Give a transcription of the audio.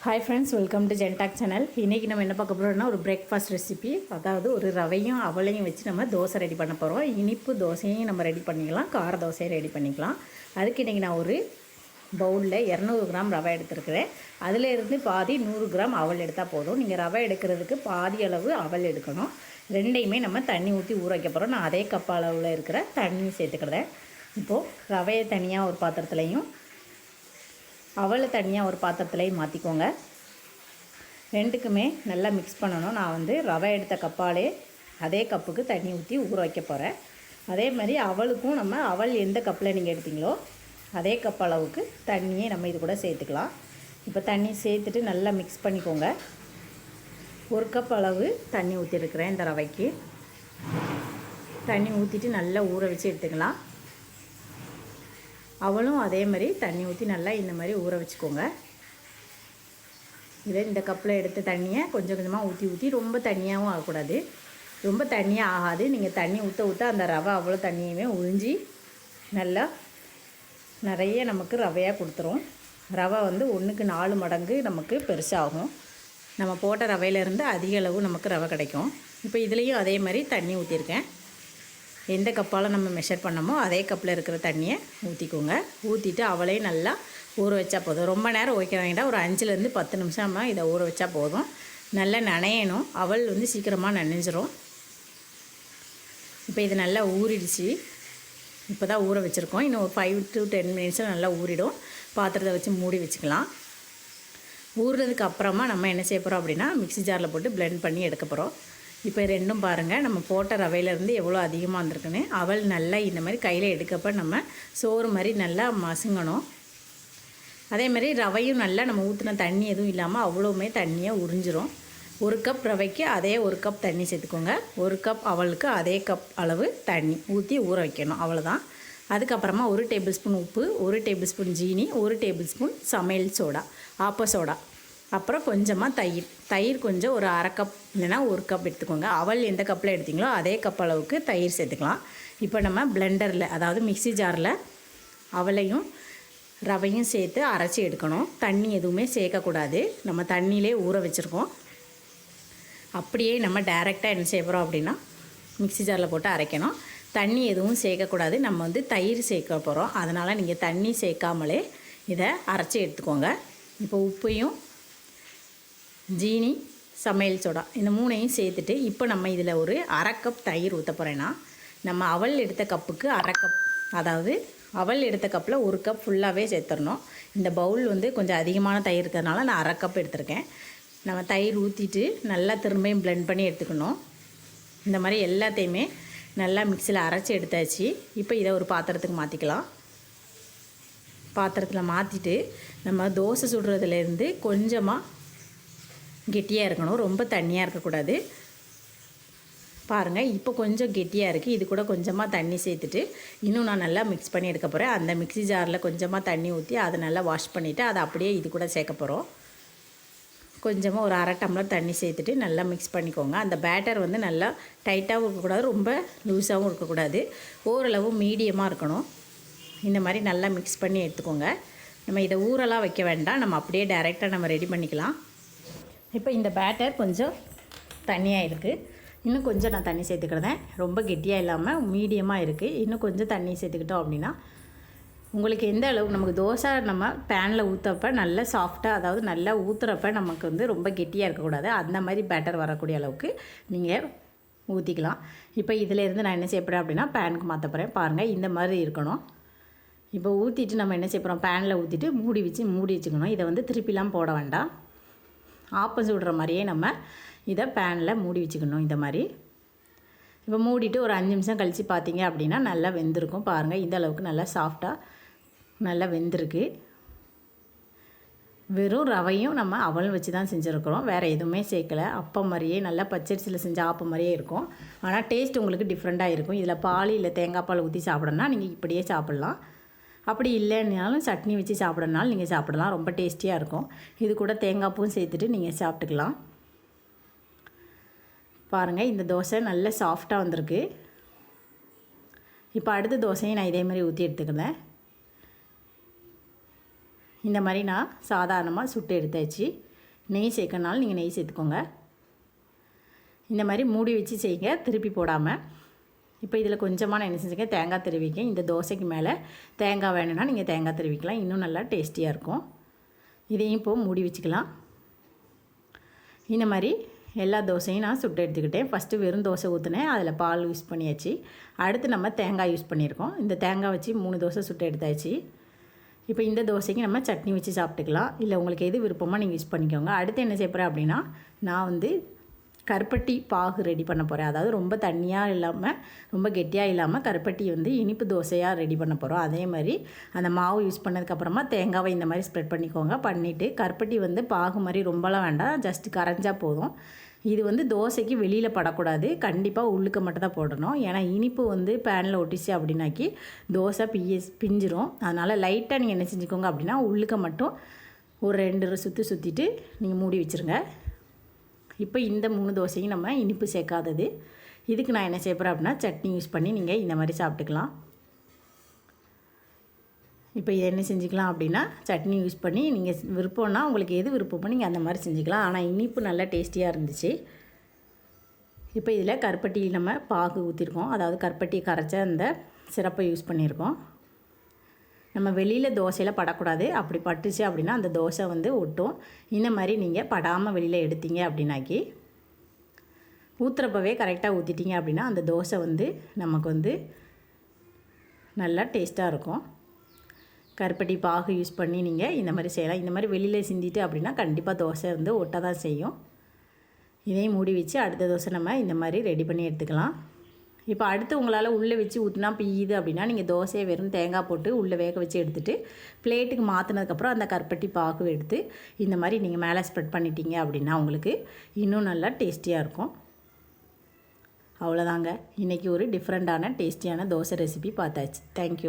Hi friends, welcome to Gentalk channel. இன்றைக்கி நம்ம என்ன பார்க்க போகிறோம்னா ஒரு பிரேக்ஃபாஸ்ட் ரெசிபி. அதாவது ஒரு ரவையும் அவளையும் வச்சு நம்ம தோசை ரெடி பண்ண போகிறோம். இனிப்பு தோசையும் நம்ம ரெடி பண்ணிக்கலாம், கார தோசையும் ரெடி பண்ணிக்கலாம். அதுக்கு இன்றைக்கி நான் ஒரு பவுலில் 200 கிராம் ரவை எடுத்துருக்கிறேன். அதில் இருந்து பாதி 100 கிராம் அவல் எடுத்தால் போதும். நீங்கள் ரவை எடுக்கிறதுக்கு பாதி அளவு அவல் எடுக்கணும். ரெண்டையுமே நம்ம தண்ணி ஊற்றி ஊற வைக்க போகிறோம். நான் அதே கப் அளவில் இருக்கிற தண்ணி சேர்த்துக்கிறேன். இப்போது ரவையை தனியாக ஒரு பாத்திரத்துலையும் அவலை தனியாக ஒரு பாத்திரத்துலையும் மாற்றிக்கோங்க. ரெண்டுக்குமே நல்லா மிக்ஸ் பண்ணணும். நான் வந்து ரவை எடுத்த கப்பாலே அதே கப்புக்கு தண்ணி ஊற்றி ஊற வைக்க போகிறேன். அதே மாதிரி அவளுக்கும் நம்ம அவல் எந்த கப்பில் நீங்கள் எடுத்தீங்களோ அதே கப் அளவுக்கு தண்ணியை நம்ம இது கூட சேர்த்துக்கலாம். இப்போ தண்ணி சேர்த்துட்டு நல்லா மிக்ஸ் பண்ணிக்கோங்க. ஒரு கப் அளவு தண்ணி ஊற்றிருக்கிறேன். இந்த ரவைக்கு தண்ணி ஊற்றிட்டு நல்லா ஊற வச்சு எடுத்துக்கலாம். அவளும் அதே மாதிரி தண்ணி ஊற்றி நல்லா இந்த மாதிரி ஊற வச்சுக்கோங்க. இதை இந்த கப்பில் எடுத்த தண்ணியை கொஞ்சம் கொஞ்சமாக ஊற்றி ரொம்ப தண்ணியாகவும் ஆகக்கூடாது, ரொம்ப தண்ணியாக ஆகாது. நீங்கள் தண்ணி ஊற்ற அந்த ரவை அவ்வளோ தண்ணியுமே உறிஞ்சி நல்லா நிறைய நமக்கு ரவையாக கொடுத்துரும். ரவை வந்து 1க்கு 4 மடங்கு நமக்கு பெருசாகும். நம்ம போட்ட ரவையிலேருந்து அதிக அளவு நமக்கு ரவை கிடைக்கும். இப்போ இதுலேயும் அதே மாதிரி தண்ணி ஊற்றிருக்கேன். எந்த கப்பால் நம்ம மெஷர் பண்ணமோ அதே கப்பில் இருக்கிற தண்ணியை ஊற்றிக்கோங்க. ஊற்றிட்டு அவளையும் நல்லா ஊற வச்சா போதும். ரொம்ப நேரம் வைக்க வேண்டாம், ஒரு 5லேருந்து 10 நிமிஷம் இதை ஊற வச்சா போதும். நல்லா நனையணும். அவள் வந்து சீக்கிரமாக நனைஞ்சிரும். இப்போ இது நல்லா ஊறிடுச்சு. இப்போ தான் ஊற வச்சுருக்கோம். இன்னும் ஒரு 5 to 10 மினிட்ஸில் நல்லா ஊறிடும். பாத்திரத்தை வச்சு மூடி வச்சுக்கலாம். ஊறுறதுக்கு அப்புறமா நம்ம என்ன செய்ய போகிறோம் அப்படின்னா மிக்ஸி ஜாரில் போட்டு பிளெண்ட் பண்ணி எடுக்க போகிறோம். இப்போ ரெண்டும் பாருங்கள், நம்ம போட்ட ரவையிலேருந்து எவ்வளோ அதிகமாக வந்திருக்குன்னு. அவள் நல்லா இந்த மாதிரி கையில் எடுக்கப்போ நம்ம சோறு மாதிரி நல்லா மசுங்கணும். அதே மாதிரி ரவையும் நல்லா நம்ம ஊற்றின தண்ணி எதுவும் இல்லாமல் அவ்வளோவுமே தண்ணியை உறிஞ்சிரும். 1 கப் ரவைக்கு அதே 1 கப் தண்ணி சேர்த்துக்கோங்க. 1 கப் அவளுக்கு அதே கப் அளவு தண்ணி ஊற்றி ஊற வைக்கணும். அவ்வளோதான். அதுக்கப்புறமா 1 டேபிள் ஸ்பூன் உப்பு, 1 டேபிள் ஸ்பூன் ஜீனி, 1 டேபிள் ஸ்பூன் சமையல் சோடா, ஆப்ப சோடா, அப்புறம் கொஞ்சமாக தயிர் கொஞ்சம் ஒரு 1/2 கப் இல்லைனா 1 கப் எடுத்துக்கோங்க. அவள் எந்த கப்பில் எடுத்திங்களோ அதே கப் அளவுக்கு தயிர் சேர்த்துக்கலாம். இப்போ நம்ம பிளெண்டரில், அதாவது மிக்ஸி ஜாரில் அவளையும் ரவையும் சேர்த்து அரைச்சி எடுக்கணும். தண்ணி எதுவுமே சேர்க்கக்கூடாது. நம்ம தண்ணியிலே ஊற வச்சுருக்கோம். அப்படியே நம்ம டைரெக்டாக என்ன செய்ய போகிறோம் அப்படின்னா மிக்ஸி ஜாரில் போட்டு அரைக்கணும். தண்ணி எதுவும் சேர்க்கக்கூடாது. நம்ம வந்து தயிர் சேர்க்க போகிறோம். அதனால் நீங்கள் தண்ணி சேர்க்காமலே இதை அரைச்சி எடுத்துக்கோங்க. இப்போ உப்பையும் ஜீனி சமையல் சோடா இந்த 3ஐயும் சேர்த்துட்டு இப்போ நம்ம இதில் ஒரு 1/2 கப் தயிர் ஊற்ற போகிறேன்னா நம்ம அவல் எடுத்த கப்புக்கு 1/2 கப், அதாவது அவல் எடுத்த கப்பில் 1 கப் ஃபுல்லாகவே சேர்த்துடணும். இந்த பவுல் வந்து கொஞ்சம் அதிகமான தயிர் இருக்கிறதுனால நான் 1/2 கப் எடுத்திருக்கேன். நம்ம தயிர் ஊற்றிட்டு நல்லா திரும்பியும் பிளெண்ட் பண்ணி எடுத்துக்கணும். இந்த மாதிரி எல்லாத்தையுமே நல்லா மிக்சியில் அரைச்சி எடுத்தாச்சு. இப்போ இதை ஒரு பாத்திரத்துக்கு மாற்றிக்கலாம். பாத்திரத்தில் மாற்றிட்டு நம்ம தோசை சுடுறதுலேருந்து கொஞ்சமாக கெட்டியாக இருக்கணும், ரொம்ப தண்ணியாக இருக்கக்கூடாது. பாருங்கள், இப்போ கொஞ்சம் கெட்டியாக இருக்குது. இது கூட கொஞ்சமாக தண்ணி சேர்த்துட்டு இன்னும் நான் நல்லா மிக்ஸ் பண்ணி எடுக்க போகிறேன். அந்த மிக்ஸி ஜாரில் கொஞ்சமாக தண்ணி ஊற்றி அதை நல்லா வாஷ் பண்ணிவிட்டு அதை அப்படியே இது கூட சேர்க்க போகிறோம். கொஞ்சமாக ஒரு 1/2 டம்ளர் தண்ணி சேர்த்துட்டு நல்லா மிக்ஸ் பண்ணிக்கோங்க. அந்த பேட்டர் வந்து நல்லா டைட்டாகவும் இருக்கக்கூடாது, ரொம்ப லூஸாகவும் இருக்கக்கூடாது, ஓரளவு மீடியமாக இருக்கணும். இந்த மாதிரி நல்லா மிக்ஸ் பண்ணி எடுத்துக்கோங்க. நம்ம இதை ஊறலாம் வைக்க வேண்டாம், நம்ம அப்படியே டைரெக்டாக நம்ம ரெடி பண்ணிக்கலாம். இப்போ இந்த பேட்டர் கொஞ்சம் தண்ணியாக இருக்குது. இன்னும் கொஞ்சம் நான் தண்ணி சேர்த்துக்கிறேன். ரொம்ப கெட்டியாக இல்லாமல் மீடியமாக இருக்குது. இன்னும் கொஞ்சம் தண்ணி சேர்த்துக்கிட்டோம் அப்படின்னா உங்களுக்கு எந்த அளவுக்கு நமக்கு தோசை நம்ம பேனில் ஊற்றப்போ நல்லா சாஃப்டாக, அதாவது நல்லா ஊற்றுறப்ப நமக்கு வந்து ரொம்ப கெட்டியாக இருக்கக்கூடாது, அந்த மாதிரி பேட்டர் வரக்கூடிய அளவுக்கு நீங்கள் ஊற்றிக்கலாம். இப்போ இதிலேருந்து நான் என்ன செய்ய போகிறேன் அப்படின்னா பேனுக்கு மாற்ற போகிறேன். பாருங்கள், இந்த மாதிரி இருக்கணும். இப்போ ஊற்றிட்டு நம்ம என்ன செய்ய போகிறோம், பேனில் ஊற்றிட்டு மூடி வச்சுக்கணும். இதை வந்து திருப்பிலாம் போட வேண்டாம். ஆப்பம் சுடுற மாதிரியே நம்ம இதை பேனில் மூடி வச்சுக்கணும். இந்த மாதிரி இப்போ மூடிட்டு ஒரு 5 நிமிஷம் கழித்து பார்த்தீங்க அப்படின்னா நல்லா வெந்திருக்கும். பாருங்கள், இந்த அளவுக்கு நல்லா சாஃப்டாக நல்லா வெந்திருக்கு. வெறும் ரவையும் நம்ம அவல் வச்சு தான் செஞ்சுருக்கிறோம், வேறு எதுவுமே சேர்க்கலை. அப்பம் மாதிரியே நல்லா பச்சரிசியில் செஞ்ச ஆப்பம் மாதிரியே இருக்கும். ஆனால் டேஸ்ட் உங்களுக்கு டிஃப்ரெண்ட்டாக இருக்கும். இதில் பால் இல்லை தேங்காய் பால் ஊற்றி சாப்பிடணும்னா நீங்கள் இப்படியே சாப்பிட்லாம். அப்படி இல்லைன்னாலும் சட்னி வச்சு சாப்பிட்றதுனாலும் நீங்கள் சாப்பிடலாம், ரொம்ப டேஸ்டியாக இருக்கும். இது கூட தேங்காய் பூவும் சேர்த்துட்டு நீங்கள் சாப்பிட்டுக்கலாம். பாருங்கள், இந்த தோசை நல்ல சாஃப்டாக வந்திருக்கு. இப்போ அடுத்த தோசையை நான் இதே மாதிரி ஊற்றி எடுத்துக்கிறேன். இந்த மாதிரி நான் சாதாரணமாக சுட்டு எடுத்தாச்சு. நெய் சேர்க்கனாலும் நீங்கள் நெய் சேர்த்துக்கோங்க. இந்த மாதிரி மூடி வச்சு செய்யுங்க, திருப்பி போடாமல். இப்போ இதில் கொஞ்சமாக நான் என்ன செஞ்சுருக்கேன், தேங்காய் திருவிக்கேன். இந்த தோசைக்கு மேலே தேங்காய் வேணும்னா நீங்கள் தேங்காய் திருவிக்கலாம், இன்னும் நல்லா டேஸ்டியாக இருக்கும். இதையும் இப்போது மூடி வச்சுக்கலாம். இந்த மாதிரி எல்லா தோசையும் நான் சுட்டு எடுத்துக்கிட்டேன். ஃபஸ்ட்டு வெறும் தோசை ஊற்றினேன், அதில் பால் யூஸ் பண்ணியாச்சு. அடுத்து நம்ம தேங்காய் யூஸ் பண்ணியிருக்கோம். இந்த தேங்காய் வச்சு 3 தோசை சுட்டு எடுத்தாச்சு. இப்போ இந்த தோசைக்கு நம்ம சட்னி வச்சு சாப்பிட்டுக்கலாம், இல்லை உங்களுக்கு எது விருப்பமாக நீங்கள் யூஸ் பண்ணிக்கோங்க. அடுத்து என்ன செய்ய போகிறேன் அப்படின்னா, நான் வந்து கருப்பட்டி பாகு ரெடி பண்ண போகிறேன். அதாவது ரொம்ப தண்ணியாக இல்லாமல் ரொம்ப கெட்டியாக இல்லாமல் கருப்பட்டி வந்து இனிப்பு தோசையாக ரெடி பண்ண போகிறோம். அதே மாதிரி அந்த மாவு யூஸ் பண்ணதுக்கப்புறமா தேங்காவை இந்த மாதிரி ஸ்ப்ரெட் பண்ணிக்கோங்க. பண்ணிவிட்டு கருப்பட்டி வந்து பாகு மாதிரி ரொம்பலாம் வேண்டாம், ஜஸ்ட் கரைஞ்சா போதும். இது வந்து தோசைக்கு வெளியில் படக்கூடாது, கண்டிப்பாக உள்ளுக்க மட்டும் தான் போடணும். ஏன்னா இனிப்பு வந்து பேனில் ஒட்டிச்சு அப்படின்னாக்கி தோசை பிஞ்சிரும். அதனால் லைட்டாக நீங்கள் என்ன செஞ்சுக்கோங்க அப்படின்னா, உள்ளுக்க மட்டும் ஒரு 2 சுற்றி சுற்றிட்டு நீங்கள் மூடி வச்சுருங்க. இப்போ இந்த 3 தோசையும் நம்ம இனிப்பு சேர்க்காதது. இதுக்கு நான் என்ன செய்ய போகிறேன் அப்படின்னா, சட்னி யூஸ் பண்ணி நீங்கள் இந்த மாதிரி சாப்பிட்டுக்கலாம். இப்போ இதை என்ன செஞ்சுக்கலாம் அப்படின்னா, சட்னி யூஸ் பண்ணி நீங்கள் விருப்பம்னா உங்களுக்கு எது விருப்பமோ நீங்கள் அந்த மாதிரி செஞ்சுக்கலாம். ஆனால் இனிப்பு நல்லா டேஸ்டியாக இருந்துச்சு. இப்போ இதில் கருப்பட்டி நம்ம பாகு ஊற்றிருக்கோம், அதாவது கருப்பட்டி கரைச்ச அந்த சிரப்பை யூஸ் பண்ணியிருக்கோம். நம்ம வெளியில் தோசையில் படக்கூடாது, அப்படி பட்டுச்சு அப்படின்னா அந்த தோசை வந்து ஒட்டும். இந்த மாதிரி நீங்கள் படாமல் வெளியில் எடுத்தீங்க அப்படின்னாக்கி, ஊற்றுறப்பவே கரெக்டாக ஊற்றிட்டீங்க அப்படின்னா அந்த தோசை வந்து நமக்கு வந்து நல்லா டேஸ்ட்டாக இருக்கும். கருப்பட்டி பாகு யூஸ் பண்ணி நீங்கள் இந்த மாதிரி செய்யலாம். இந்த மாதிரி வெளியில் சிந்திட்டு அப்படின்னா கண்டிப்பாக தோசை வந்து ஒட்ட தான் செய்யும். இதையும் மூடி வச்சு அடுத்த தோசை நம்ம இந்த மாதிரி ரெடி பண்ணி எடுத்துக்கலாம். இப்போ அடுத்து உங்களால் உள்ளே வச்சு ஊற்றினா பிய்யுது அப்படின்னா, நீங்கள் தோசையை வெறும் தேங்காய் போட்டு உள்ளே வேக வச்சு எடுத்துகிட்டு பிளேட்டுக்கு மாற்றினதுக்கப்புறம் அந்த கருப்பட்டி பாகு எடுத்து இந்த மாதிரி நீங்கள் மேலே ஸ்ப்ரெட் பண்ணிட்டீங்க அப்படின்னா உங்களுக்கு இன்னும் நல்லா டேஸ்டியாக இருக்கும். அவ்வளோதாங்க, இன்றைக்கி ஒரு டிஃப்ரெண்ட்டான டேஸ்டியான தோசை ரெசிபி பார்த்தாச்சு. தேங்க்யூ.